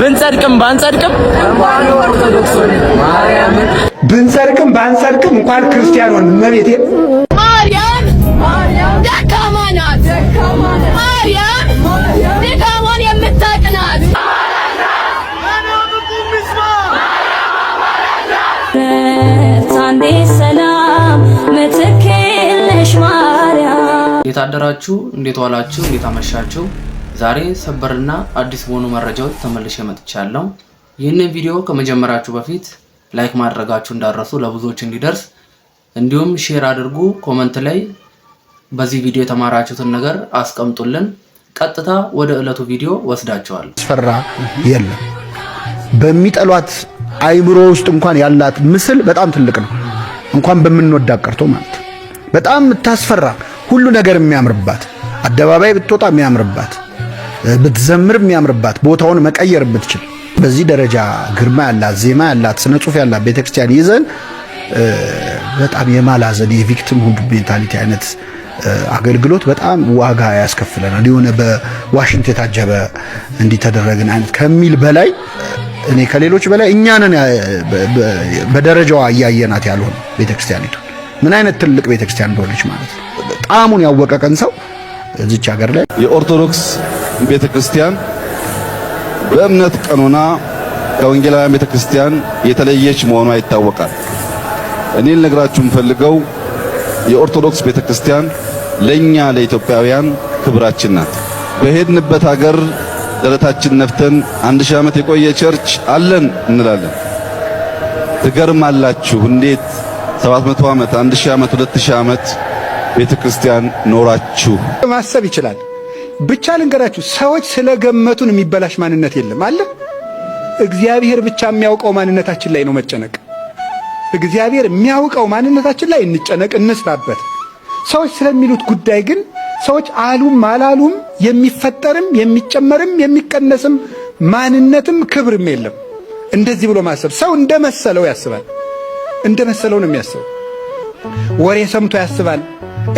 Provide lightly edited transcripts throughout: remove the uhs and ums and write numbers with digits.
ብንጸድቅም ባንጸድቅም ብንጸድቅም ባንጸድቅም እንኳን ክርስቲያን ሆን እመቤቴ ማርያም ደካማ ናት። ማርያም ድካሟን የምታውቅ ናት። ሰላም ምትክልሽ ማርያም። እንዴት አደራችሁ? እንዴት ዋላችሁ? እንዴት አመሻችሁ? ዛሬ ሰበርና አዲስ በሆኑ መረጃዎች ተመልሼ መጥቻለሁ። ይህንን ቪዲዮ ከመጀመራችሁ በፊት ላይክ ማድረጋችሁ እንዳትረሱ ለብዙዎች እንዲደርስ፣ እንዲሁም ሼር አድርጉ። ኮሜንት ላይ በዚህ ቪዲዮ የተማራችሁትን ነገር አስቀምጡልን። ቀጥታ ወደ ዕለቱ ቪዲዮ ወስዳችኋለሁ። ፈራ የለም በሚጠሏት አይምሮ ውስጥ እንኳን ያላት ምስል በጣም ትልቅ ነው። እንኳን በምንወዳት ቀርቶ ማለት በጣም ታስፈራ፣ ሁሉ ነገር የሚያምርባት፣ አደባባይ ብትወጣ የሚያምርባት፣ ብትዘምር የሚያምርባት፣ ቦታውን መቀየር ብትችል፣ በዚህ ደረጃ ግርማ ያላት፣ ዜማ ያላት፣ ስነ ጽሁፍ ያላት ቤተክርስቲያን ይዘን በጣም የማላዘን የቪክቲም ሁድ ሜንታሊቲ አይነት አገልግሎት በጣም ዋጋ ያስከፍለናል። የሆነ በዋሽንት የታጀበ እንዲተደረግን አይነት ከሚል በላይ እኔ ከሌሎች በላይ እኛንን በደረጃዋ እያየናት ያልሆነ ቤተክርስቲያኒቱ ምን አይነት ትልቅ ቤተክርስቲያን እንደሆነች ማለት ነው። ጣሙን ያወቀ ቀን ሰው እዚች ሀገር ላይ የኦርቶዶክስ ቤተክርስቲያን በእምነት ቀኖና ከወንጌላውያን ቤተክርስቲያን የተለየች መሆኗ ይታወቃል። እኔ ልነግራችሁ የምፈልገው የኦርቶዶክስ ቤተክርስቲያን ለኛ ለኢትዮጵያውያን ክብራችን ናት። በሄድንበት ሀገር ደረታችን ነፍተን 1000 ዓመት የቆየ ቸርች አለን እንላለን። ትገርማላችሁ እንዴት 700 ዓመት 1000 ዓመት 2000 ዓመት ቤተክርስቲያን ኖራችሁ ማሰብ ይችላል። ብቻ ልንገራችሁ፣ ሰዎች ስለገመቱን የሚበላሽ ማንነት የለም አለ። እግዚአብሔር ብቻ የሚያውቀው ማንነታችን ላይ ነው መጨነቅ። እግዚአብሔር የሚያውቀው ማንነታችን ላይ እንጨነቅ፣ እንስራበት። ሰዎች ስለሚሉት ጉዳይ ግን ሰዎች አሉም አላሉም የሚፈጠርም የሚጨመርም የሚቀነስም ማንነትም ክብርም የለም። እንደዚህ ብሎ ማሰብ ሰው እንደመሰለው ያስባል። እንደመሰለው ነው የሚያስበው። ወሬ ሰምቶ ያስባል፣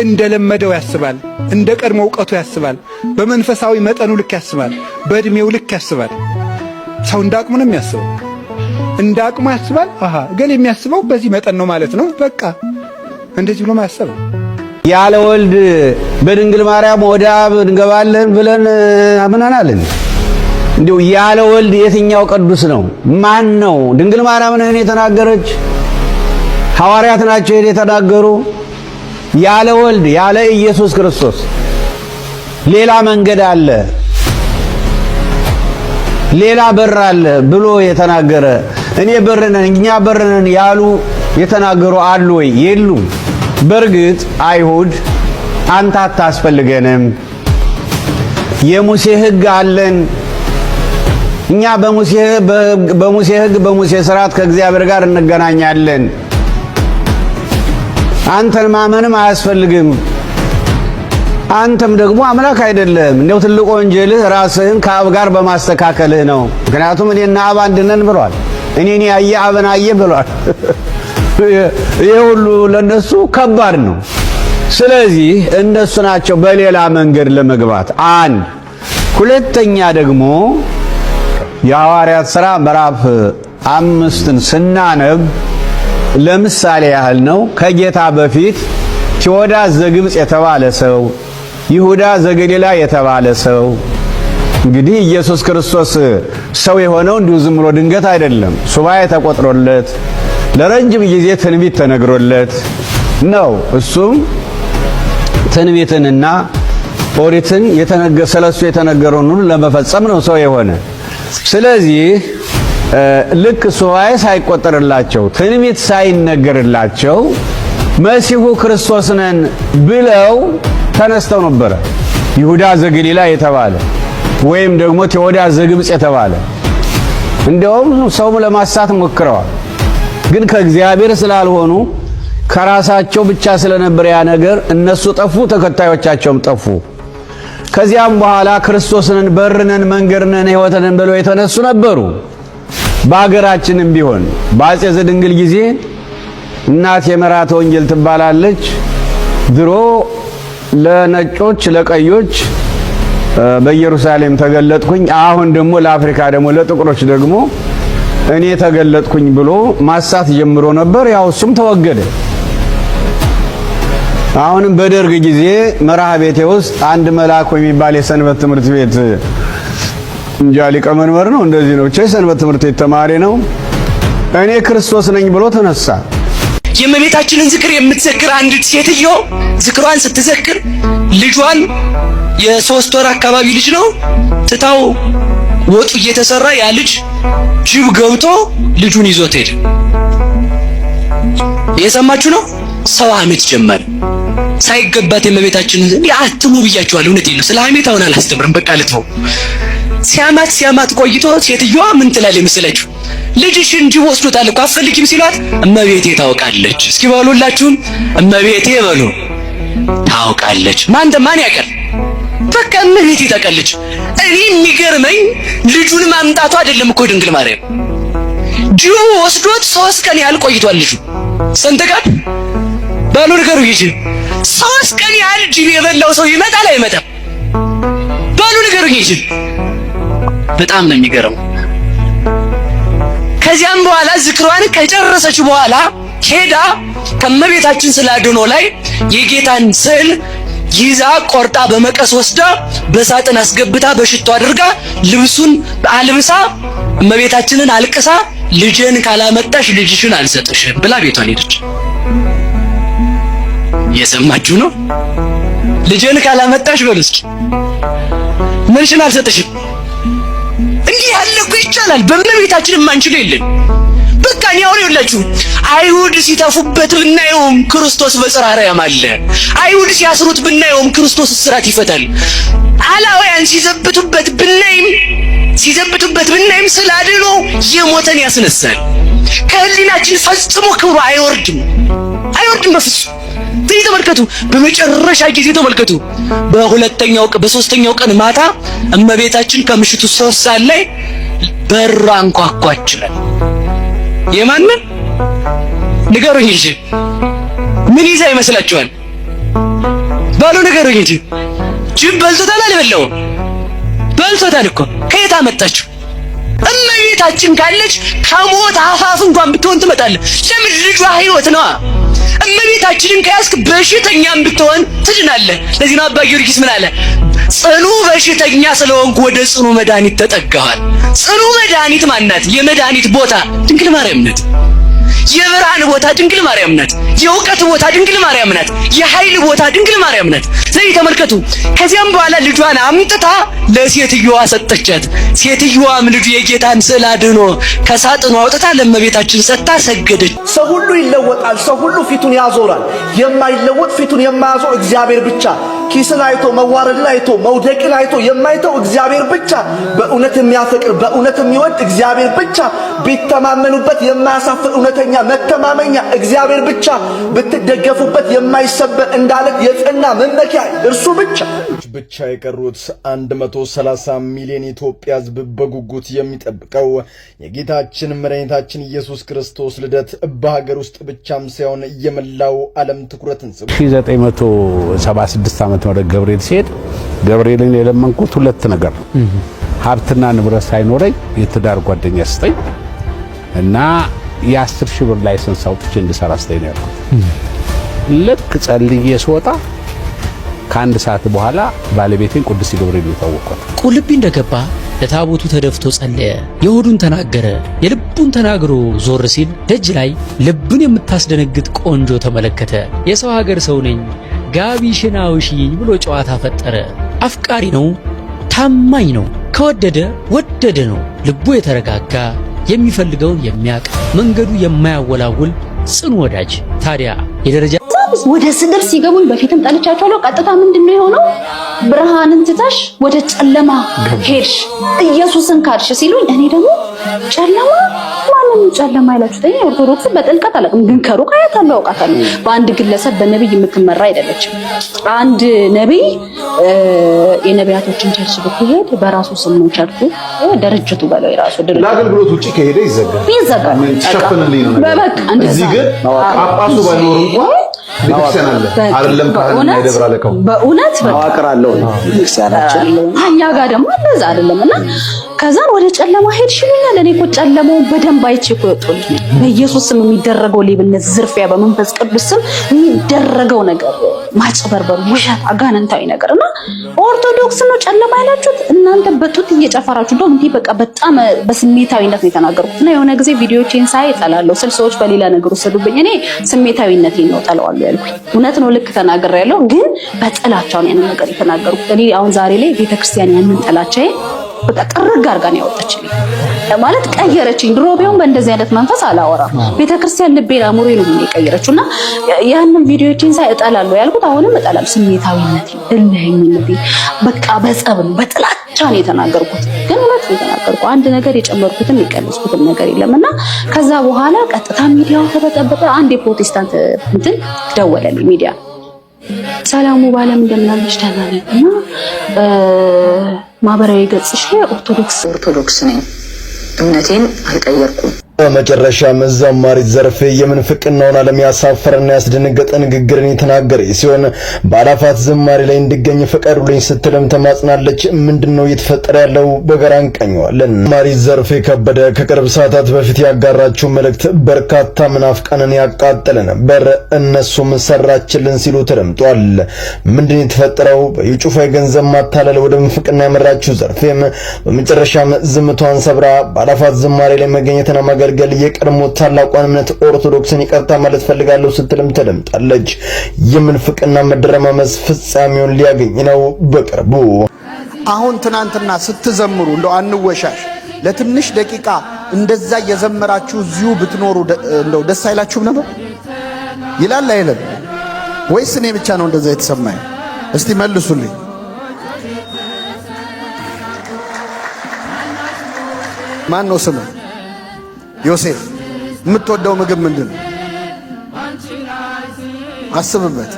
እንደለመደው ያስባል፣ እንደ ቀድሞ ዕውቀቱ ያስባል፣ በመንፈሳዊ መጠኑ ልክ ያስባል፣ በእድሜው ልክ ያስባል። ሰው እንዳቅሙ ነው የሚያስበው። እንዳቅሙ ያስባል። ገሌ የሚያስበው በዚህ መጠን ነው ማለት ነው። በቃ እንደዚህ ብሎ ማሰብ ያለ ወልድ በድንግል ማርያም ወደ አብ እንገባለን ብለን አምናናለን። እንዲሁ ያለ ወልድ የትኛው ቅዱስ ነው? ማን ነው? ድንግል ማርያም ነን የተናገረች? ሐዋርያት ናቸው የተናገሩ? ያለ ወልድ ያለ ኢየሱስ ክርስቶስ ሌላ መንገድ አለ፣ ሌላ በር አለ ብሎ የተናገረ እኔ በር ነን እኛ በር ነን ያሉ የተናገሩ አሉ ወይ? የሉም። በርግጥ አይሁድ አንተ አታስፈልገንም፣ የሙሴ ሕግ አለን፣ እኛ በሙሴ ሕግ በሙሴ ሥርዓት ከእግዚአብሔር ጋር እንገናኛለን፣ አንተን ማመንም አያስፈልግም፣ አንተም ደግሞ አምላክ አይደለም፣ እንደው ትልቁ ወንጀልህ ራስህን ከአብ ጋር በማስተካከልህ ነው። ምክንያቱም እኔና አብ አንድ ነን ብሏል። እኔን ያየ አብን አየ ብሏል። ይሄ ሁሉ ለነሱ ከባድ ነው። ስለዚህ እነሱ ናቸው በሌላ መንገድ ለመግባት። አንድ ሁለተኛ ደግሞ የሐዋርያት ሥራ ምዕራፍ 5ን ስናነብ ለምሳሌ ያህል ነው። ከጌታ በፊት ቴዎዳስ ዘግብጽ የተባለ ሰው፣ ይሁዳ ዘገሊላ የተባለ ሰው። እንግዲህ ኢየሱስ ክርስቶስ ሰው የሆነው እንዲሁ ዝም ብሎ ድንገት አይደለም። ሱባኤ ተቆጥሮለት ለረጅም ጊዜ ትንቢት ተነግሮለት ነው። እሱም ትንቢትንና ኦሪትን ስለሱ የተነገረውን ሁሉ ለመፈጸም ነው ሰው የሆነ። ስለዚህ ልክ ሱባኤ ሳይቆጠርላቸው ትንቢት ሳይነገርላቸው መሲሁ ክርስቶስ ነን ብለው ተነስተው ነበረ። ይሁዳ ዘገሊላ የተባለ ወይም ደግሞ ቴዎዳስ ዘግብጽ የተባለ እንደውም ሰው ለማሳት ሞክረዋል። ግን ከእግዚአብሔር ስላልሆኑ ከራሳቸው ብቻ ስለነበር ያ ነገር እነሱ ጠፉ፣ ተከታዮቻቸውም ጠፉ። ከዚያም በኋላ ክርስቶስንን በርነን መንገድነን ሕይወትነን ብለው የተነሱ ነበሩ። በአገራችንም ቢሆን በአፄ ዘድንግል ጊዜ እናት የመራተ ወንጌል ትባላለች። ድሮ ለነጮች ለቀዮች በኢየሩሳሌም ተገለጥኩኝ። አሁን ደግሞ ለአፍሪካ ደግሞ ለጥቁሮች ደግሞ እኔ ተገለጥኩኝ ብሎ ማሳት ጀምሮ ነበር። ያው እሱም ተወገደ። አሁንም በደርግ ጊዜ መርሃ ቤቴ ውስጥ አንድ መልአክ የሚባል የሰንበት ትምህርት ቤት እንጃ ሊቀመንበር ነው እንደዚህ ነው ብቻ የሰንበት ትምህርት ቤት ተማሪ ነው። እኔ ክርስቶስ ነኝ ብሎ ተነሳ። የእመቤታችንን ዝክር የምትዘክር አንዲት ሴትዮ ዝክሯን ስትዘክር ልጇን የ3 ወር አካባቢ ልጅ ነው ትታው ወጡ እየተሰራ ያ ልጅ ጅብ ገብቶ ልጁን ይዞት ሄደ። የሰማችሁ ነው። ሰው ሐሜት ጀመረ። ሳይገባት የእመቤታችንን አትሙ ብያችኋለሁ። እውነቴን ነው። ስለ ሐሜት አሁን አላስተምርም። በቃ ልትፈው ሲያማት ቆይቶ ሴትዮዋ ምን ትላለች መሰላችሁ? ልጅሽን ጅብ ወስዶታል እኮ አትፈልጊም ሲሏት እመቤቴ ታውቃለች። እስኪ በሉላችሁም እመቤቴ በሉ ታውቃለች። ማን ያውቃል? በቃ እመቤቴ ታውቃለች። እኔ የሚገርመኝ ልጁን ማምጣቱ አይደለም እኮ ድንግል ማርያም ጅቡ ወስዶት 3 ቀን ያህል ቆይቷል። ልጁ ስንት ቀን ባሉ ነገሩ ይጂ 3 ቀን ያህል ጅብ የበላው ሰው ይመጣል አይመጣም? ባሉ ነገሩ ይጂ በጣም ነው የሚገርመው። ከዚያም በኋላ ዝክሯን ከጨረሰች በኋላ ሄዳ ከመቤታችን ስላድኖ ላይ የጌታን ስዕል ይዛ ቆርጣ በመቀስ ወስዳ በሳጥን አስገብታ በሽቶ አድርጋ ልብሱን አልብሳ እመቤታችንን አልቅሳ ልጅን ካላመጣሽ ልጅሽን አልሰጥሽም ብላ ቤቷን ሄደች። የሰማችሁ ነው። ልጅን ካላመጣሽ በሉስ ምንሽን አልሰጥሽም። እንዲህ ያለ እኮ ይቻላል። በእመቤታችን ማንችል የለም። በቃ ነው ያውላችሁ። አይሁድ ሲተፉበት ብናየውም ክርስቶስ በጽርሐ አርያም አለ። አይሁድ ሲያስሩት ብናየውም ክርስቶስ እስራት ይፈታል። አላውያን ሲዘብቱበት ብናይም ስላድኖ የሞተን ያስነሳል። ከህሊናችን ፈጽሞ ክብሩ አይወርድም በፍጹም። ተመልከቱ፣ በመጨረሻ ጊዜ ተመልከቱ። በሶስተኛው ቀን ማታ እመቤታችን ከምሽቱ 3 ሰዓት ላይ በራ አንኳኳች ይላል። የማንን ንገሩኝ እንጂ ምን ይዛ ይመስላችኋል? ባሉ ንገሩኝ እንጂ ጅብ በልቶታል አልበላውም? በልቶታል እኮ። ከየት አመጣችሁ? እመቤታችን ካለች ከሞት አፋፍ እንኳን ብትሆን ትመጣለች። ለምን? ልጇ ህይወት ነዋ። እመቤታችንን ከያዝክ በሽተኛም ብትሆን ትድናለህ። ለዚህ ነው አባ ጊዮርጊስ ምን አለ? ጽኑ በሽተኛ ስለሆንኩ ወደ ጽኑ መድኃኒት ተጠጋኋል። ጽኑ መድኃኒት ማናት? የመድኃኒት ቦታ ድንግል ማርያም ናት። የብርሃን ቦታ ድንግል ማርያም ናት። የእውቀት ቦታ ድንግል ማርያም ናት። የኃይል ቦታ ድንግል ማርያም ናት። ስለዚህ ተመልከቱ። ከዚያም በኋላ ልጇን አምጥታ ለሴትዮዋ ሰጠቻት። ሴትዮዋም ልጁ የጌታን ስዕል አድኖ ከሳጥኑ አውጥታ ለእመቤታችን ሰጥታ ሰገደች። ሰው ሁሉ ይለወጣል። ሰው ሁሉ ፊቱን ያዞራል። የማይለወጥ ፊቱን የማያዞር እግዚአብሔር ብቻ። ኪስን አይቶ መዋረድን አይቶ መውደቅን አይቶ የማይተው እግዚአብሔር ብቻ። በእውነት የሚያፈቅር በእውነት የሚወድ እግዚአብሔር ብቻ። ቢተማመኑበት የማያሳፍር እውነተኛ መተማመኛ እግዚአብሔር ብቻ። ብትደገፉበት የማይሰበር እንዳለት የጸና መመኪያ እርሱ ብቻ የቀሩት 130 ሚሊዮን ኢትዮጵያ ሕዝብ በጉጉት የሚጠብቀው የጌታችን መድኃኒታችን ኢየሱስ ክርስቶስ ልደት በሀገር ውስጥ ብቻም ሳይሆን የመላው ዓለም ትኩረትን ስቧል። 1976 ዓመት ወደ ገብርኤል ሲሄድ ገብርኤልን የለመንኩት 2 ነገር ነው። ሀብትና ንብረት ሳይኖረኝ የትዳር ጓደኛ ስጠኝ እና የ10 ሺህ ብር ላይሰንስ አውጥቼ እንድሰራ ስጠኝ ነው ያልኩት። ልክ ጸልዬ ስወጣ ከአንድ ሰዓት በኋላ ባለቤቴን ቅዱስ ገብርኤል ታወቀው። ቁልቢ እንደገባ ለታቦቱ ተደፍቶ ጸለየ። የሆዱን ተናገረ። የልቡን ተናግሮ ዞር ሲል ደጅ ላይ ልብን የምታስደነግጥ ቆንጆ ተመለከተ። የሰው ሀገር ሰው ነኝ ጋቢሽን አውሺኝ ብሎ ጨዋታ ፈጠረ። አፍቃሪ ነው፣ ታማኝ ነው። ከወደደ ወደደ ነው። ልቡ የተረጋጋ የሚፈልገውን የሚያቅ መንገዱ የማያወላውል ጽኑ ወዳጅ። ታዲያ የደረጃ ወደ ስድብ ሲገቡኝ በፊትም ጠልቻቸዋለሁ። ቀጥታ ምንድነው የሆነው? ብርሃንን ትተሽ ወደ ጨለማ ሄድሽ፣ ኢየሱስን ካድሽ ሲሉኝ እኔ ደግሞ ጨለማ ማንም ጨለማ አይላችሁኝ። ኦርቶዶክስ በጥልቀት አላውቅም፣ ግን ከሩቅ አያታለሁ፣ አውቃታለሁ። በአንድ ግለሰብ በነብይ የምትመራ አይደለችም። አንድ ነብይ የነቢያቶችን ቸርች ብትሄድ በራሱ ስም ነው ቸርቹ ድርጅቱ በለው የራሱ ድርጅት ለአገልግሎት ውጪ ከሄደ ይዘጋል። ምን ተሸፍንልኝ ነው በቃ እንደዚህ። ግን ጳጳሱ ባይኖር እንኳን ቤተክርስቲያን አለ አይደለም? ካህን ይደብር አለከው በእውነት መዋቅር አለው ቤተክርስቲያናችን። እኛ ጋር ደግሞ እንደዛ አይደለምና ከዛን ወደ ጨለማ ሄድሽ ይሉኛል። እኔ እኮ ጨለማውን በደንብ አይቼ እኮ ወጥቶልኝ በኢየሱስ ስም የሚደረገው ሌብነት፣ ዝርፊያ፣ በመንፈስ ቅዱስ ስም የሚደረገው ነገር ማጭበርበር፣ ውሸት፣ አጋንንታዊ ነገርና ኦርቶዶክስ ነው ጨለማ ያላችሁት እናንተ በጡት እየጨፈራችሁ እንደውም እንዴ በቃ በጣም በስሜታዊነት ነው የተናገርኩትና የሆነ ጊዜ ቪዲዮዎችን ሳይ እጠላለሁ ስል ሰዎች በሌላ ነገር ወሰዱብኝ። እኔ ስሜታዊነቴን ነው ጠላዋለሁ ያልኩኝ። እውነት ነው ልክ ተናግሬያለሁ፣ ግን በጥላቻው ነው ያንን ነገር የተናገርኩት። እኔ አሁን ዛሬ ላይ ቤተክርስቲያን ያንን ጥላቻዬ በቃ ጥርግ አድርጋ ነው ያወጣችኝ ማለት ቀየረችኝ። ድሮ ቢሆን በእንደዚህ አይነት መንፈስ አላወራም። ቤተክርስቲያን ልቤን አእምሮዬን ነው የቀየረችውና ያንን ቪዲዮዎችን ሳይ እጠላለሁ ያልኩት አሁንም እጠላለሁ። ስሜታዊነቴ፣ እልህኝነቴ በቃ በጸብ ነው በጥላቻ ነው የተናገርኩት። ግን እውነት ነው የተናገርኩት። አንድ ነገር የጨመርኩትም የቀነስኩትም ነገር የለምና ከዛ በኋላ ቀጥታ ሚዲያው ተበጠበጠ። አንድ የፕሮቴስታንት እንትን ደወለልኝ ሚዲያ ሰላሙ ባለም እንደምናለሽ ደህና ነኝ እና ማህበራዊ ገጽሽ ላይ ኦርቶዶክስ ነኝ እምነቴን አልቀየርኩም። በመጨረሻም ዘማሪት ዘርፌ የምንፍቅናውን ዓለም ያሳፈረና ያስደነገጠ ንግግርን የተናገረ ሲሆን በአላፋት ዝማሬ ላይ እንድገኝ ፈቀዱልኝ ስትልም ተማጽናለች። ምንድነው እየተፈጠረ ያለው? በጋራ እንቀኘዋለን። ዘማሪት ዘርፌ ከበደ ከቅርብ ሰዓታት በፊት ያጋራችው መልእክት በርካታ ምናፍቃንን ያቃጠለ ነበር። እነሱም ሰራችልን ሲሉ ተደምጧል። ምንድነው የተፈጠረው? በዩጩፋ የገንዘብ ማታለል ወደ ምንፍቅና ያመራችው ዘርፌም በመጨረሻም ዝምቷን ሰብራ በአላፋት ዝማሬ ላይ መገኘትና ማገልገል የቀድሞ ታላቋን እምነት ኦርቶዶክስን ይቅርታ ማለት ፈልጋለሁ ስትልም ተደምጣለች። የምንፍቅና መደረማመስ ፍጻሜውን ሊያገኝ ነው በቅርቡ። አሁን ትናንትና ስትዘምሩ እንደው አንወሻሽ ለትንሽ ደቂቃ እንደዛ እየዘመራችሁ እዚሁ ብትኖሩ እንደው ደስ አይላችሁም ነበር? ይላል አይልም? ወይስ እኔ ብቻ ነው እንደዛ የተሰማኝ? እስቲ መልሱልኝ። ማን ነው ስሙ? ዮሴፍ። የምትወደው ምግብ ምንድን ነው? አስብበት።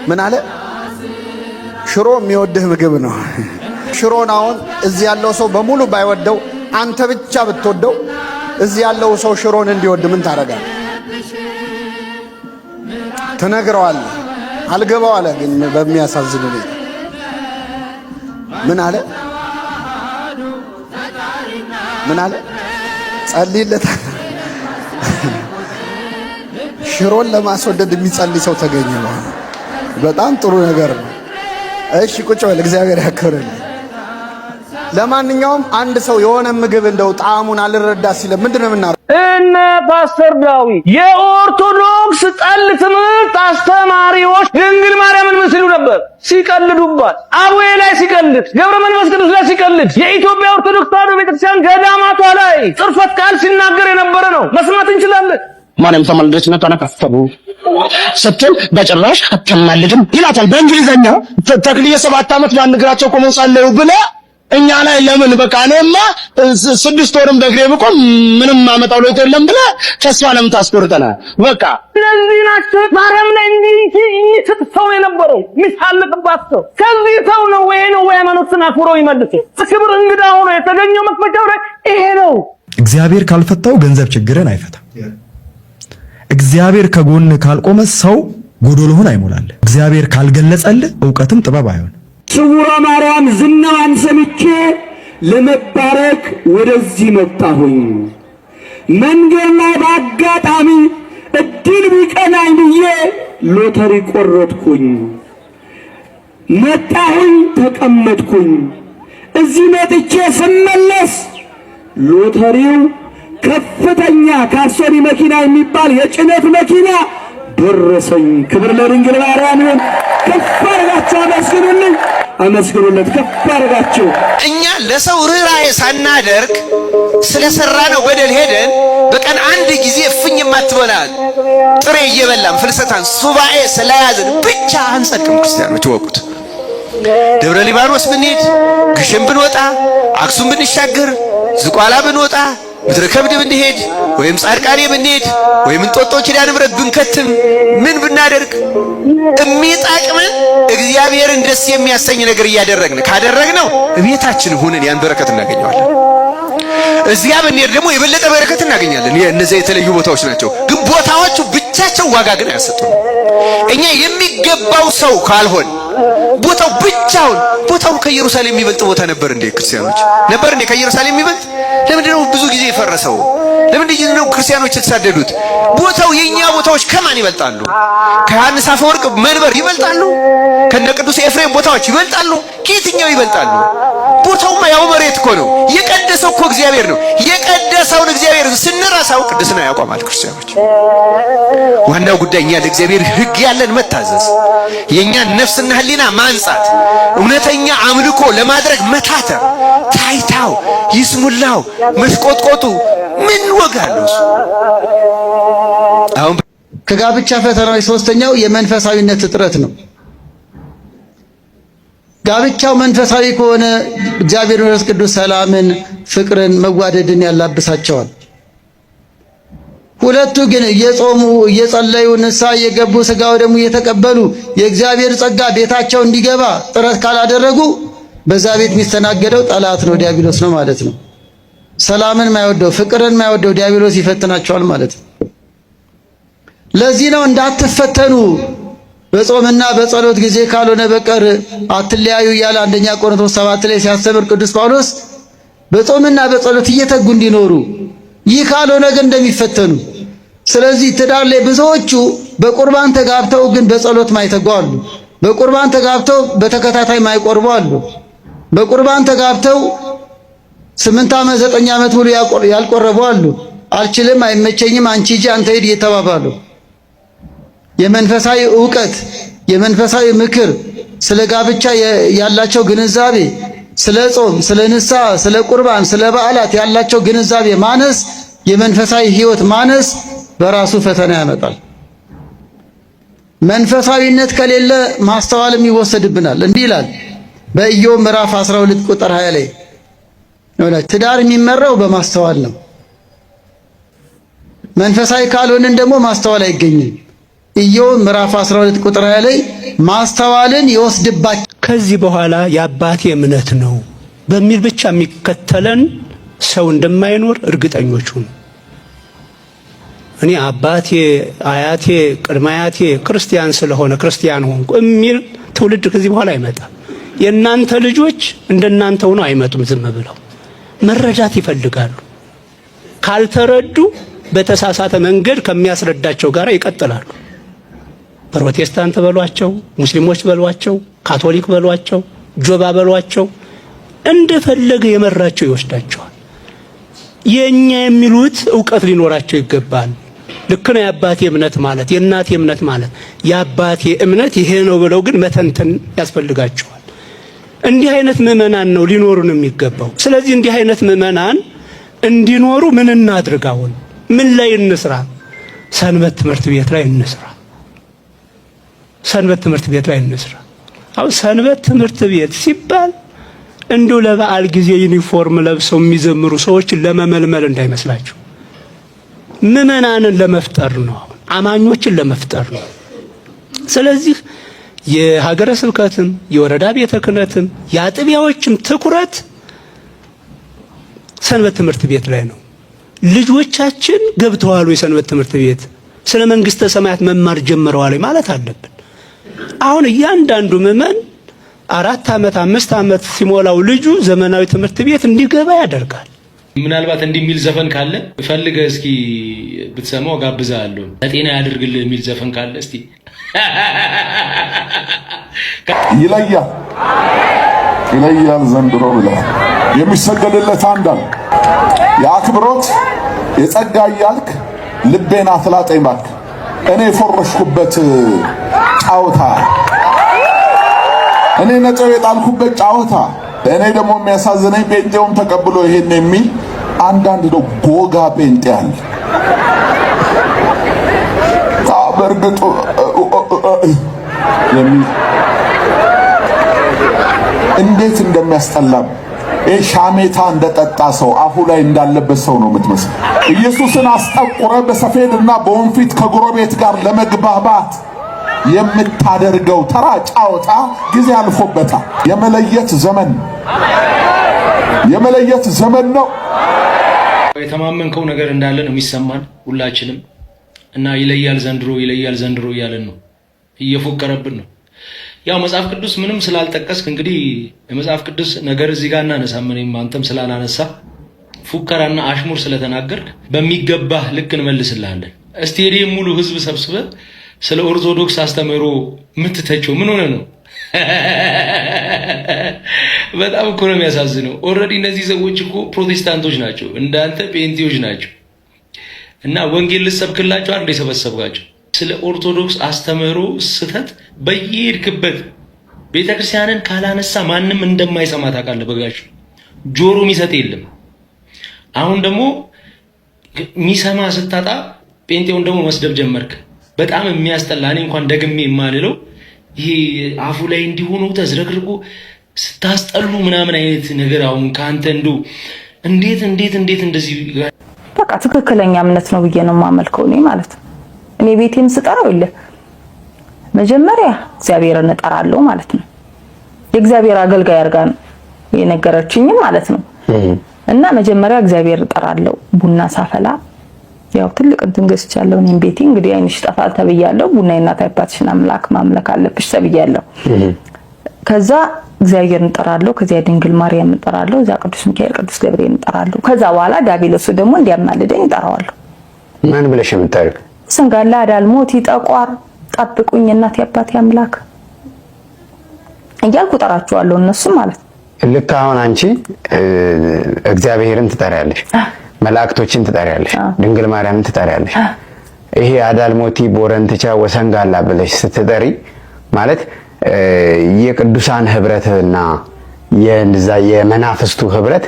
ምን አለ? ሽሮ የሚወድህ ምግብ ነው። ሽሮን አሁን እዚህ ያለው ሰው በሙሉ ባይወደው አንተ ብቻ ብትወደው እዚህ ያለው ሰው ሽሮን እንዲወድ ምን ታደርጋለህ? ትነግረዋለህ። አልገባው አለ። ግን በሚያሳዝን ሁኔታ ምን አለ? ምን አለ? ጸልይለታል። ሽሮን ለማስወደድ የሚጸልይ ሰው ተገኘ ነው። በጣም ጥሩ ነገር ነው። እሺ ቁጭ በል፣ እግዚአብሔር ያክብርልህ። ለማንኛውም አንድ ሰው የሆነ ምግብ እንደው ጣዕሙን አልረዳ ሲለ ምንድነው የምናረው? እነ ፓስተር ዳዊት የኦርቶዶክስ ጠል ትምህርት አስተማሪዎች ድንግል ማርያምን ምን ሲሉ ነበር? ሲቀልዱባት። አቡዬ ላይ ሲቀልድ፣ ገብረ መንፈስ ቅዱስ ላይ ሲቀልድ፣ የኢትዮጵያ ኦርቶዶክስ ተዋሕዶ ቤተክርስቲያን ገዳማቷ ላይ ጽርፈት ቃል ሲናገር የነበረ ነው። መስማት እንችላለን። ማርያም ተማልደችነቷን አካፈሉ ስትል በጭራሽ አትማልድም ይላታል በእንግሊዘኛ። ተክልየ 7 ዓመት በአንድ እግራቸው ቆመው ጸለዩ ብለ እኛ ላይ ለምን በቃ እኔማ 6 ወርም በእግሬ ብቆም ምንም አመጣው ለውጥ የለም ብለ ተስፋ ለምን ታስቆርጠናል? በቃ እነዚህ ናቸው ማርያም ላይ እንዲህ ስትሰው የነበረው ሚሳለቅባት ሰው። ከዚህ ሰው ነው ወይ ነው ወይ ሃይማኖትን አክብሮ ይመልስ። ክብር እንግዳ ሆኖ የተገኘው መክፈቻው ላይ ይሄ ነው። እግዚአብሔር ካልፈታው ገንዘብ ችግርን አይፈታም። እግዚአብሔር ከጎን ካልቆመ ሰው ጎዶሎህን አይሞላልህ። እግዚአብሔር ካልገለጸልህ ዕውቀትም ጥበብ አይሆን። ስውሯ ማርያም ዝናዋን ሰምቼ ለመባረክ ወደዚህ መጣሁኝ። መንገድ ላይ በአጋጣሚ እድል ቢቀናኝ ብዬ ሎተሪ ቆረጥኩኝ። መጣሁኝ፣ ተቀመጥኩኝ። እዚህ መጥቼ ስመለስ ሎተሪው ከፍተኛ ካርሶኒ መኪና የሚባል የጭነት መኪና ደረሰኝ። ክብር ለድንግል ማርያም ይሁን። ከፍ አድርጋችሁ አመስግኑልኝ፣ አመስግኑለት፣ ከፍ አድርጋችሁ። እኛ ለሰው ርኅራኄ ሳናደርግ ስለሰራነው በደል ሄደን በቀን አንድ ጊዜ እፍኝ የማትበላል ጥሬ እየበላን ፍልሰታን ሱባኤ ስለያዝን ብቻ አንጸድቅም። ክርስቲያኖች ወቁት። ደብረ ሊባኖስ ብንሄድ፣ ግሸን ብንወጣ፣ አክሱም ብንሻገር፣ ዝቋላ ብንወጣ፣ ምድረ ከብድ ብንሄድ ወይም ጻድቃኔ ብንሄድ ወይም እንጦጦ ኪዳነ ምሕረት ብንከትም ምን ብናደርግ የሚጣቅመን እግዚአብሔርን ደስ የሚያሰኝ ነገር እያደረግን ካደረግነው ቤታችን ሆነን ያን በረከት እናገኘዋለን። እዚያ ብንሄድ ደግሞ የበለጠ በረከት እናገኛለን። እነዚያ የተለዩ ቦታዎች ናቸው፣ ግን ቦታዎቹ ብቻቸው ዋጋ ግን አያሰጡም። እኛ የሚገባው ሰው ካልሆን ቦታው ብቻውን ቦታው ከኢየሩሳሌም የሚበልጥ ቦታ ነበር እንዴ? ክርስቲያኖች ነበር እንዴ ከኢየሩሳሌም የሚበልጥ? ለምንድን ነው ብዙ ጊዜ የፈረሰው? ለምንድን ነው ክርስቲያኖች የተሳደዱት? ቦታው የኛ ቦታዎች ከማን ይበልጣሉ? ከዮሐንስ አፈወርቅ መንበር ይበልጣሉ? ከነ ቅዱስ ኤፍሬም ቦታዎች ይበልጣሉ? ከየትኛው ይበልጣሉ? ቦታውማ ያው መሬት እኮ ነው። የቀደሰው እኮ እግዚአብሔር ነው። የቀደሰውን እግዚአብሔር ስንረሳው ቅድስና ያቆማል። ክርስቲያኖች ዋናው ጉዳይ እኛ ለእግዚአብሔር ሕግ ያለን መታዘዝ፣ የኛን ነፍስና ሕሊና ማንጻት፣ እውነተኛ አምልኮ ለማድረግ መታተር፣ ታይታው ይስሙላው መስቆጥቆጡ ምን ወጋለው? አሁን ከጋብቻ ፈተናዎች ሶስተኛው የመንፈሳዊነት እጥረት ነው። ጋብቻው መንፈሳዊ ከሆነ እግዚአብሔር መንፈስ ቅዱስ ሰላምን፣ ፍቅርን፣ መዋደድን ያላብሳቸዋል። ሁለቱ ግን እየጾሙ እየጸለዩ ንስሐ እየገቡ ሥጋው ደግሞ እየተቀበሉ የእግዚአብሔር ጸጋ ቤታቸው እንዲገባ ጥረት ካላደረጉ በዛ ቤት የሚስተናገደው ጠላት ነው፣ ዲያብሎስ ነው ማለት ነው። ሰላምን ማይወደው ፍቅርን ማይወደው ዲያብሎስ ይፈትናቸዋል ማለት ነው። ለዚህ ነው እንዳትፈተኑ በጾምና በጸሎት ጊዜ ካልሆነ በቀር አትለያዩ እያለ አንደኛ ቆሮንቶስ 7 ላይ ሲያስተምር ቅዱስ ጳውሎስ በጾምና በጸሎት እየተጉ እንዲኖሩ፣ ይህ ካልሆነ ግን እንደሚፈተኑ። ስለዚህ ትዳር ላይ ብዙዎቹ በቁርባን ተጋብተው ግን በጸሎት ማይተጉ አሉ። በቁርባን ተጋብተው በተከታታይ ማይቆርቡ አሉ። በቁርባን ተጋብተው 8 ዓመት 9 ዓመት ሙሉ ያልቆረቡ አሉ። አልችልም፣ አይመቸኝም፣ አንቺ ሂጂ፣ አንተ ሂድ እየተባባሉ የመንፈሳዊ ዕውቀት የመንፈሳዊ ምክር ስለ ጋብቻ ያላቸው ግንዛቤ፣ ስለ ጾም፣ ስለ ንስሐ፣ ስለ ቁርባን፣ ስለ በዓላት ያላቸው ግንዛቤ ማነስ፣ የመንፈሳዊ ሕይወት ማነስ በራሱ ፈተና ያመጣል። መንፈሳዊነት ከሌለ ማስተዋልም ይወሰድብናል። እንዲህ ይላል በኢዮብ ምዕራፍ 12 ቁጥር 20 ላይ ትዳር የሚመራው በማስተዋል ነው። መንፈሳዊ ካልሆነን ደግሞ ማስተዋል አይገኝም። ኢዮብ ምዕራፍ 12 ቁጥር 20 ላይ ማስተዋልን ይወስድባቸው ከዚህ በኋላ የአባቴ እምነት ነው በሚል ብቻ የሚከተለን ሰው እንደማይኖር እርግጠኞች ሁኑ። እኔ አባቴ አያቴ ቅድመ አያቴ ክርስቲያን ስለሆነ ክርስቲያን ሆንኩ የሚል ትውልድ ከዚህ በኋላ አይመጣም። የእናንተ ልጆች እንደናንተ ሆነው አይመጡም። ዝም ብለው መረዳት ይፈልጋሉ። ካልተረዱ በተሳሳተ መንገድ ከሚያስረዳቸው ጋር ይቀጥላሉ። ፕሮቴስታንት በሏቸው፣ ሙስሊሞች በሏቸው፣ ካቶሊክ በሏቸው፣ ጆባ በሏቸው፣ እንደፈለገ የመራቸው ይወስዳቸዋል። የኛ የሚሉት ዕውቀት ሊኖራቸው ይገባል። ልክ ነው የአባቴ እምነት ማለት የእናቴ እምነት ማለት የአባቴ እምነት ይሄ ነው ብለው ግን መተንተን ያስፈልጋቸዋል። እንዲህ አይነት ምዕመናን ነው ሊኖሩን የሚገባው። ስለዚህ እንዲህ አይነት ምዕመናን እንዲኖሩ ምን እናድርግ? አሁን ምን ላይ እንስራ? ሰንበት ትምህርት ቤት ላይ እንስራ። ሰንበት ትምህርት ቤት ላይ እንስራ። አሁን ሰንበት ትምህርት ቤት ሲባል እንዲሁ ለበዓል ጊዜ ዩኒፎርም ለብሰው የሚዘምሩ ሰዎችን ለመመልመል እንዳይመስላችሁ። ምዕመናንን ለመፍጠር ነው፣ አማኞችን ለመፍጠር ነው። ስለዚህ የሀገረ ስብከትም የወረዳ ቤተ ክህነትም የአጥቢያዎችም ትኩረት ሰንበት ትምህርት ቤት ላይ ነው። ልጆቻችን ገብተዋል የሰንበት ትምህርት ቤት ስለ መንግስተ ሰማያት መማር ጀምረዋል ማለት አለብን። አሁን እያንዳንዱ ምዕመን 4 ዓመት 5 ዓመት ሲሞላው ልጁ ዘመናዊ ትምህርት ቤት እንዲገባ ያደርጋል። ምናልባት እንዲህ የሚል ዘፈን ካለ ፈልገህ እስኪ ብትሰማው ጋብዛለሁ። ለጤና ያድርግልህ የሚል ዘፈን ካለ እስቲ ይለያል ዘንድሮ ብለህ የሚሰገድለት አንዳል የአክብሮት የጸጋ እያልክ ልቤን አትላጠኝ እባክህ። እኔ የፎረሽኩበት ጫወታ፣ እኔ ነጥብ የጣልኩበት ጫወታ፣ እኔ ደግሞ የሚያሳዝነኝ ጴንጤውም ተቀብሎ ይሄን የሚል አንዳንድ ነው ጎጋ ጴንጤ አለ። በእርግጥ እንዴት እንደሚያስጠላም ሻሜታ እንደጠጣ ሰው አፉ ላይ እንዳለበት ሰው ነው የምትመስል። ኢየሱስን አስጠቁረ በሰፌድና በወንፊት ከጎረቤት ጋር ለመግባባት የምታደርገው ተራ ጫወታ ጊዜ አልፎበታል። የመለየት ዘመን ነው። የተማመንከው ነገር እንዳለ ነው የሚሰማን ሁላችንም። እና ይለያል ዘንድሮ እያለን ነው፣ እየፎከረብን ነው። ያው መጽሐፍ ቅዱስ ምንም ስላልጠቀስክ እንግዲህ የመጽሐፍ ቅዱስ ነገር እዚህ ጋር እናነሳም። እኔም አንተም ስላላነሳ ፉከራና አሽሙር ስለተናገርክ በሚገባህ ልክ እንመልስልሃለን። ስቴዲየም ሙሉ ህዝብ ሰብስበ ስለ ኦርቶዶክስ አስተምህሮ የምትተቸው ምን ሆነ ነው? በጣም እኮ ነው የሚያሳዝነው። ኦልሬዲ እነዚህ ሰዎች እኮ ፕሮቴስታንቶች ናቸው፣ እንዳንተ ጴንጤዎች ናቸው። እና ወንጌል ልሰብክላቸው አይደል የሰበሰብካቸው? ስለ ኦርቶዶክስ አስተምህሮ ስተት በየሄድክበት ቤተክርስቲያንን ካላነሳ ማንም እንደማይሰማ ታውቃለህ። በጋሽ ጆሮ የሚሰጥ የለም። አሁን ደግሞ የሚሰማ ስታጣ ጴንጤውን ደግሞ መስደብ ጀመርክ። በጣም የሚያስጠላ። እኔ እንኳን ደግሜ የማልለው ይሄ አፉ ላይ እንዲሆኑ ተዝረግርጎ ስታስጠሉ ምናምን አይነት ነገር አሁን ካንተ እንደው እንዴት እንደዚህ በቃ ትክክለኛ እምነት ነው ብዬ ነው የማመልከው እኔ ማለት ነው። እኔ ቤቴን ስጠራው ይለ መጀመሪያ እግዚአብሔርን እጠራለሁ ማለት ነው። የእግዚአብሔር አገልጋይ አድርጋ ነው የነገረችኝ ማለት ነው። እና መጀመሪያ እግዚአብሔር እጠራለሁ። ቡና ሳፈላ ያው ትልቅ እንትን ገዝቻለሁ። እኔም ቤቴ እንግዲህ አይንሽ ጠፋል ተብያለሁ። ቡና የእናት አባትሽን አምላክ ማምለክ አለብሽ ተብያለሁ። ከዛ እግዚአብሔርን እጠራለሁ። ከዛ ድንግል ማርያም እጠራለሁ። ከዛ ቅዱስ ሚካኤል ቅዱስ ገብርኤል እጠራለሁ። ከዛ በኋላ ዲያብሎስ ደግሞ እንዲያማልደኝ እጠራዋለሁ። ማን ብለሽ የምታርቅ ስንጋላ ዳልሞት ይጠቋር ጠብቁኝ እናት አባቴ አምላክ እያልኩ እጠራቸዋለሁ እነሱም ማለት ነው። ልክ አሁን አንቺ እግዚአብሔርን ትጠሪያለሽ፣ መላእክቶችን ትጠሪያለሽ፣ ድንግል ማርያምን ትጠሪያለሽ። ይሄ አዳልሞቲ ቦረንትቻ ወሰንጋላ ብለሽ ስትጠሪ ማለት የቅዱሳን ህብረትና የመናፍስቱ ህብረት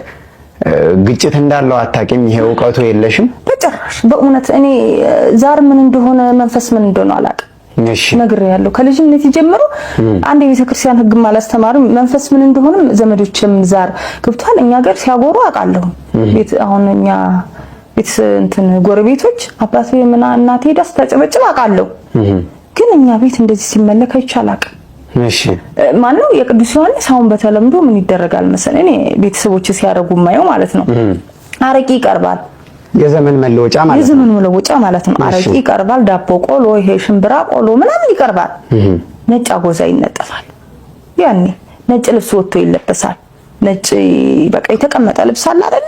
ግጭት እንዳለው አታውቂም? ይሄ ዕውቀቱ የለሽም? በጭራሽ በእውነት እኔ ዛር ምን እንደሆነ መንፈስ ምን እንደሆነ አላውቅም። እሺ ነግሬያለሁ። ከልጅነት ጀምሮ አንድ የቤተክርስቲያን ህግ ማላስተማርም መንፈስ ምን እንደሆነ ዘመዶችም ዛር ገብቷል። እኛ ጋር ሲያጎሩ አውቃለሁ። ቤት አሁን እኛ ቤት እንትን ጎረቤቶች አባቴ ምና እናቴ ዳስ ተጨበጭባ አውቃለሁ። ግን እኛ ቤት እንደዚህ ሲመለክ አይቻላቅ። እሺ ማነው የቅዱስ ዮሐንስ አሁን በተለምዶ ምን ይደረጋል መሰለኝ እኔ ቤተሰቦች ሲያደርጉ ማየው ማለት ነው። አረቂ ይቀርባል። የዘመን መለወጫ ማለት ነው። አረቂ ይቀርባል፣ ዳቦ ቆሎ፣ ይሄ ሽምብራ ቆሎ ምናምን ይቀርባል። ነጭ አጎዛ ይነጠፋል። ያኔ ነጭ ልብስ ወጥቶ ይለበሳል። ነጭ በቃ የተቀመጠ ልብስ አለ አይደል?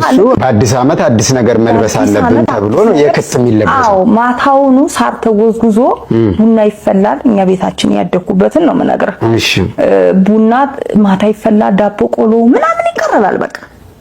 እሱ በአዲስ ዓመት አዲስ ነገር መልበስ አለብን ተብሎ ነው የክት የሚለበሰው። አዎ ማታውኑ ሳር ተጎዝጉዞ ቡና ይፈላል። እኛ ቤታችን ያደኩበትን ነው የምነግርህ። እሺ ቡና ማታ ይፈላል፣ ዳቦ ቆሎ ምናምን ይቀርባል። በቃ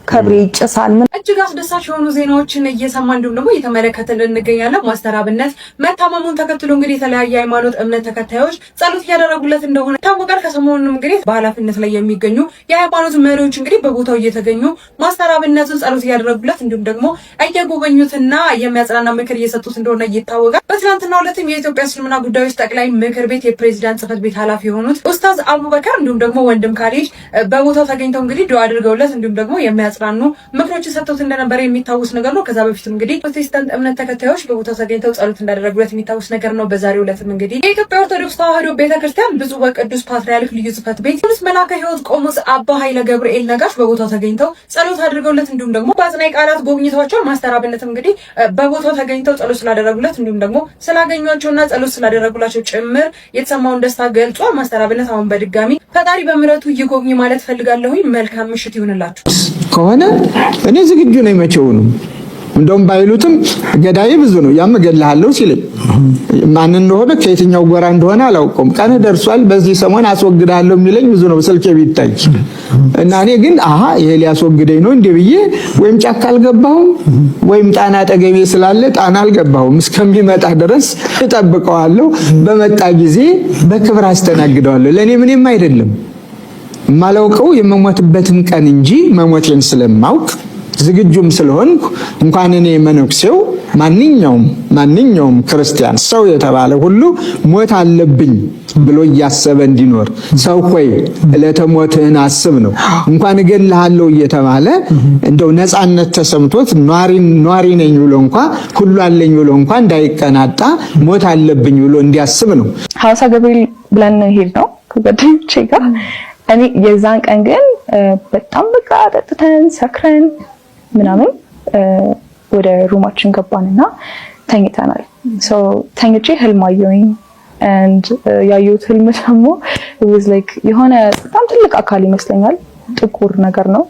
ከብሬ ይጨሳል። ምን እጅግ አስደሳች የሆኑ ዜናዎችን እየሰማን እንዲሁም ደግሞ እየተመለከትን እንገኛለን። ማስተር አብነት መታመሙን ተከትሎ እንግዲህ የተለያየ ሃይማኖት እምነት ተከታዮች ጸሎት እያደረጉለት እንደሆነ ይታወቃል። ከሰሞኑንም እንግዲህ በኃላፊነት ላይ የሚገኙ የሃይማኖት መሪዎች እንግዲህ በቦታው እየተገኙ ማስተር አብነትን ጸሎት እያደረጉለት እንዲሁም ደግሞ እየጎበኙትና የሚያጽናና ምክር እየሰጡት እንደሆነ ይታወቃል። በትናንትናው ዕለትም የኢትዮጵያ እስልምና ጉዳዮች ጠቅላይ ምክር ቤት የፕሬዝዳንት ጽሕፈት ቤት ኃላፊ የሆኑት ኡስታዝ አቡበከር እንዲሁም ደግሞ ወንድም ካሊድ በቦታው ተገኝተው እንግዲህ ዱዓ አድርገውለት እንዲሁም ደግሞ የሚያጽናኑ ምክሮች ሰጥተውት እንደነበረ የሚታወስ ነገር ነው። ከዛ በፊትም እንግዲህ ፕሮቴስታንት እምነት ተከታዮች በቦታው ተገኝተው ጸሎት እንዳደረጉለት የሚታወስ ነገር ነው። በዛሬው ዕለትም እንግዲህ የኢትዮጵያ ኦርቶዶክስ ተዋሕዶ ቤተክርስቲያን ብፁዕ ወቅዱስ ፓትርያርክ ልዩ ጽሕፈት ቤት ቅዱስ መልአከ ሕይወት ቆሞስ አባ ኃይለ ገብርኤል ነጋሽ በቦታው ተገኝተው ጸሎት አድርገውለት እንዲሁም ደግሞ በአጽናኝ ቃላት ጎብኝተዋቸው ማስተር አብነትም እንግዲህ በቦታው ተገኝተው ጸሎት ስላደረጉለት እንዲሁም ደግሞ ስላገኟቸውና ጸሎት ስላደረጉላቸው ጭምር የተሰማውን ደስታ ገልጿል። ማስተር አብነት አሁን በድጋሚ ፈጣሪ በምሕረቱ ይጎብኝ ማለት ፈልጋለሁ። መልካም ምሽት ይሁንላችሁ ከሆነ እኔ ዝግጁ ነኝ። መቼው ነው እንደውም ባይሉትም ገዳይ ብዙ ነው ያመገልሃለሁ ሲልም ማን እንደሆነ ከየትኛው ጎራ እንደሆነ አላውቀውም። ቀን ደርሷል በዚህ ሰሞን አስወግዳለሁ የሚለኝ ብዙ ነው ስልኬ ቢታይ እና እኔ ግን ይሄ ሊያስወግደኝ ነው እንዴ ብዬ ወይም ጫካ አልገባሁም ወይም ጣና አጠገቤ ስላለ ጣና አልገባሁም። እስከሚመጣ ድረስ እጠብቀዋለሁ። በመጣ ጊዜ በክብር አስተናግደዋለሁ። ለኔ ምንም አይደለም ማላውቀው የመሞትበትን ቀን እንጂ መሞቴን ስለማውቅ ዝግጁም ስለሆንኩ እንኳን እኔ መነኩሴው ማንኛውም ክርስቲያን ሰው የተባለ ሁሉ ሞት አለብኝ ብሎ እያሰበ እንዲኖር ሰው ሆይ ዕለተ ሞትህን አስብ ነው። እንኳን እገልሃለሁ እየተባለ እንደው ነፃነት ተሰምቶት ኗሪ ነኝ ብሎ እንኳን ሁሉ አለኝ ብሎ እንኳን እንዳይቀናጣ ሞት አለብኝ ብሎ እንዲያስብ ነው። ሐዋሳ ገብርኤል ብለን ሄድ ነው ከጓደኞቼ ጋር እኔ የዛን ቀን ግን በጣም በቃ ጠጥተን ሰክረን ምናምን ወደ ሩማችን ገባንና ተኝተናል። ተኝቼ ህልም አየሁኝ and ያየሁት ህልም ደግሞ it was like የሆነ በጣም ትልቅ አካል ይመስለኛል ጥቁር ነገር ነው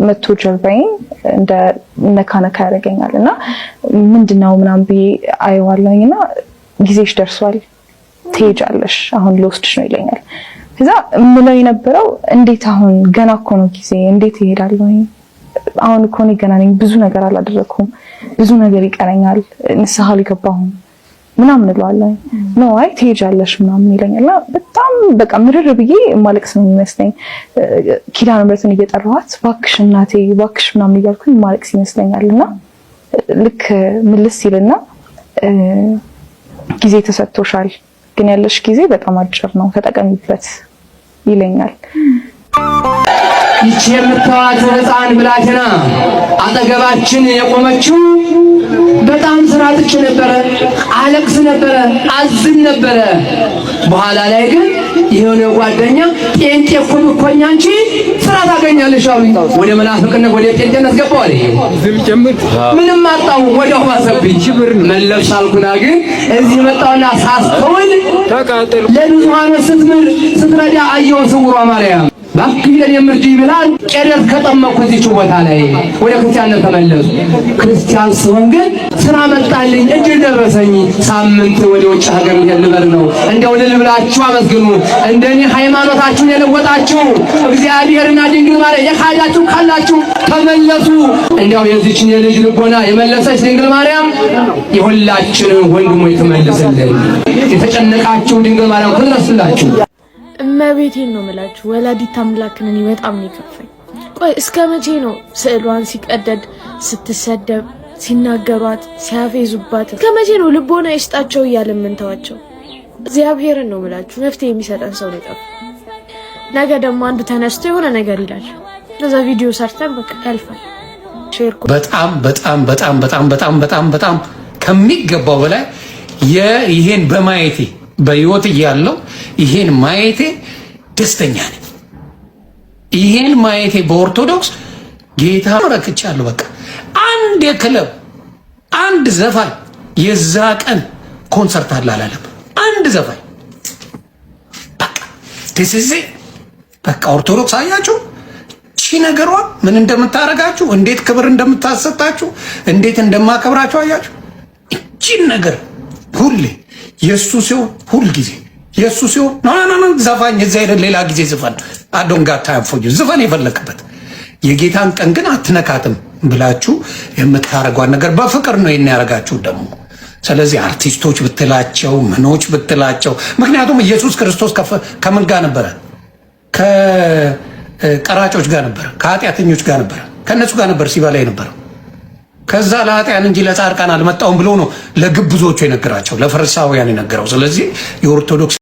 መቶ ጀርባዬን እንደ ነካነካ ያደርገኛል እና ምንድነው ምናምን ብዬ አየዋለሁኝና ጊዜሽ ደርሷል ትሄጃለሽ አሁን ልወስድሽ ነው ይለኛል። ከዛ ምለው የነበረው እንዴት አሁን ገና እኮ ነው ጊዜ እንዴት ይሄዳልኝ አሁን እኮ ነው ገና ነኝ ብዙ ነገር አላደረኩም ብዙ ነገር ይቀረኛል ንስሐ ሊገባሁም ምናምን እላለሁ ነው አይ ትሄጃለሽ ምናምን ይለኛልና በጣም በቃ ምርር ብዬ ማለቅስ ነው የሚመስለኝ ኪዳነ ምሕረትን እየጠራኋት ባክሽ እናቴ ባክሽ ምናምን እያልኩኝ ማለቅስ ይመስለኛልና ልክ ምልስ ይልና ጊዜ ተሰጥቶሻል ግን ያለሽ ጊዜ በጣም አጭር ነው ተጠቀሚበት ይለኛል። ይቺ የምታዋት ሕፃን ብላቴና አጠገባችን የቆመችው በጣም ስራ ትች ነበረ አለቅስ ነበረ አዝን ነበረ። በኋላ ላይ ግን የሆነ ጓደኛ ጴንጤ እኮኛ አንቺ ስራ ታገኛለሽ አሉኝ። ወደ መናፍቅነት ወደ ጴንጤነት ገባሁ አለ። ምንም አጣሁ ወዲያው ባሰብኝ መለስ አልኩና ግን እዚህ መጣሁና ሳስተውል ለብዙሃኖች ስትረዳ አየሁ ስውሯ ማርያም ባክለን የምርጂ ብላል ቄደር ከጠመኩ እዚች ቦታ ላይ ወደ ክርስቲያንነት ተመለሱ። ክርስቲያን ስሆን ግን ስራ መጣልኝ እጅ ደረሰኝ ሳምንት ወደ ውጭ ሀገር ልበር ነው። እንደው ልብላችሁ አመስግኑ። እንደኔ ሃይማኖታችሁን የለወጣችሁ እግዚአብሔርና ድንግል ማርያም የካዳችሁ ካላችሁ ተመለሱ። እንደው የዚችን የልጅ ልቦና የመለሰች ድንግል ማርያም የሁላችንን ወንድሞች ትመልስልን። የተጨነቃችሁ ድንግል ማርያም ትድረስላችሁ። እመቤቴን ነው የምላችሁ ወላዲተ አምላክን እኔ በጣም ነው የከፋኝ። ቆይ እስከ መቼ ነው ስዕሏን ሲቀደድ ስትሰደብ ሲናገሯት ሲያፌዙባት እስከ መቼ ነው ልቦና ይስጣቸው እያልን የምንተዋቸው? እግዚአብሔርን ነው የምላችሁ መፍትሄ የሚሰጠን ሰው ነው የጠፋው። ነገ ደግሞ አንዱ ተነስቶ የሆነ ነገር ይላል ለዛ ቪዲዮ ሰርተን በቃ ያልፋል። በጣም በጣም በጣም በጣም በጣም በጣም በጣም ከሚገባው በላይ ይሄን በማየቴ በህይወት እያለሁ ይሄን ማየቴ ደስተኛ ነኝ። ይሄን ማየቴ በኦርቶዶክስ ጌታ ረክቻለሁ። በቃ አንድ የክለብ አንድ ዘፋኝ የዛ ቀን ኮንሰርት አለ አላለም። አንድ ዘፋኝ በቃ ትስዚ በቃ ኦርቶዶክስ አያችሁ ቺ ነገሯ ምን እንደምታረጋችሁ እንዴት ክብር እንደምታሰጣችሁ እንዴት እንደማከብራችሁ አያችሁ። እቺ ነገር ሁሌ የሱ ሲሆን ሁል ጊዜ የሱ ሲሆን ና ዘፋኝ እዛ ሄደ ሌላ ጊዜ ዘፋን አዶንጋ ታያፎዩ ዘፋን የፈለክበት የጌታን ቀን ግን አትነካትም ብላችሁ የምታረጓን ነገር በፍቅር ነው የሚያረጋችሁ ደግሞ። ስለዚህ አርቲስቶች ብትላቸው ምኖች ብትላቸው ምክንያቱም ኢየሱስ ክርስቶስ ከምን ጋር ነበረ? ከቀራጮች ጋር ነበረ፣ ከኃጢአተኞች ጋር ነበረ፣ ከነሱ ጋር ነበር ሲበላ የነበረው። ከዛ ለኃጢአን እንጂ ለጻድቃን አልመጣውም ብሎ ነው ለግብዞቹ የነገራቸው፣ ለፈሪሳውያን የነገረው። ስለዚህ የኦርቶዶክስ